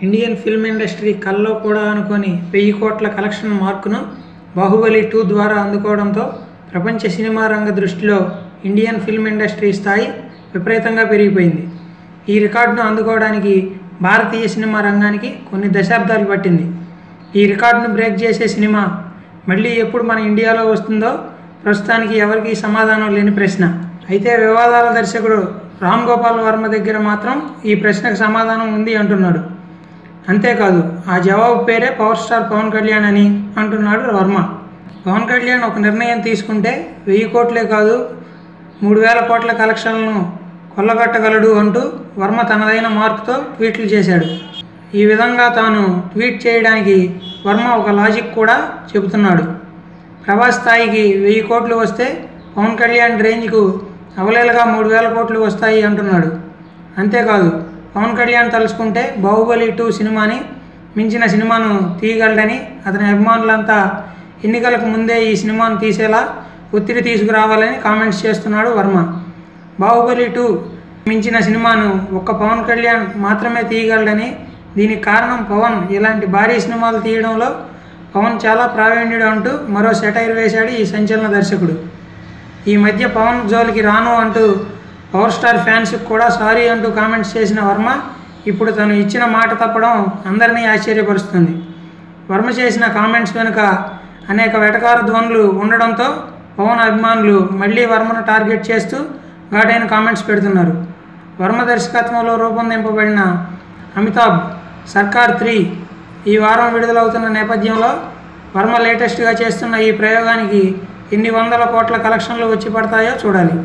Indian film industry కల్లో కూడా అనుకోని 1000 కోట్ల కలెక్షన్ మార్కును 'బాహుబలి 2' ద్వారా అందుకోవడంతో ప్రపంచ సినిమా రంగ దృష్టిలో ఇండియన్ ఫిల్మ్ ఇండస్ట్రీ స్థాయి విపరీతంగా పెరిగిపోయింది. ఈ రికార్డును అందుకోవడానికి భారతీయ సినిమా రంగానికి కొన్ని దశాబ్దాలు పట్టింది. ఈ రికార్డును బ్రేక్ చేసే సినిమా మళ్ళీ ఎప్పుడు మన ఇండియాలో వస్తుందో ప్రస్తుతానికి ఎవరికీ సమాధానం లేని ప్రశ్న. అయితే వివాదాల దర్శకుడు రామ్ గోపాల్ వర్మ దగ్గర మాత్రం ఈ ప్రశ్నకు సమాధానం ఉంది అంటున్నాడు. అంతేకాదు ఆ జవాబు పేరే పవర్ స్టార్ పవన్ కళ్యాణ్ అని అంటున్నాడు వర్మ. పవన్ కళ్యాణ్ ఒక నిర్ణయం తీసుకుంటే 1000 కోట్లే కాదు 3000 కోట్ల కలెక్షన్లను కొల్లగొట్టగలడు అంటూ వర్మ తనదైన మార్కుతో ట్వీట్లు చేశాడు. ఈ విధంగా తాను ట్వీట్ చేయడానికి వర్మ ఒక లాజిక్ కూడా చెబుతున్నాడు. ప్రభాస్ స్థాయికి 1000 కోట్లు వస్తే పవన్ కళ్యాణ్ రేంజ్కు అవలేలుగా 3000 కోట్లు వస్తాయి అంటున్నాడు. అంతేకాదు పవన్ కళ్యాణ్ తలుచుకుంటే బాహుబలి 2 సినిమాని మించిన సినిమాను తీయగలడని, అతని అభిమానులంతా ఎన్నికలకు ముందే ఈ సినిమాను తీసేలా ఒత్తిడి తీసుకురావాలని కామెంట్స్ చేస్తున్నాడు వర్మ. బాహుబలి 2 మించిన సినిమాను ఒక్క పవన్ కళ్యాణ్ మాత్రమే తీయగలడని, దీనికి కారణం పవన్ ఇలాంటి భారీ సినిమాలు తీయడంలో పవన్ చాలా ప్రావీణ్యుడు అంటూ మరో సెటైర్ వేశాడు ఈ సంచలన దర్శకుడు. ఈ మధ్య పవన్ జోలికి రాను అంటూ పవర్ స్టార్ ఫ్యాన్స్కి కూడా సారీ అంటూ కామెంట్స్ చేసిన వర్మ ఇప్పుడు తను ఇచ్చిన మాట తప్పడం అందరినీ ఆశ్చర్యపరుస్తుంది. వర్మ చేసిన కామెంట్స్ వెనుక అనేక వెటకార ధ్వనులు ఉండడంతో పవన్ అభిమానులు మళ్ళీ వర్మను టార్గెట్ చేస్తూ ఘాటైన కామెంట్స్ పెడుతున్నారు. వర్మ దర్శకత్వంలో రూపొందింపబడిన అమితాబ్ సర్కార్ 3 ఈ వారం విడుదలవుతున్న నేపథ్యంలో వర్మ లేటెస్ట్గా చేస్తున్న ఈ ప్రయోగానికి ఎన్ని వందల కోట్ల కలెక్షన్లు వచ్చి పడతాయో చూడాలి.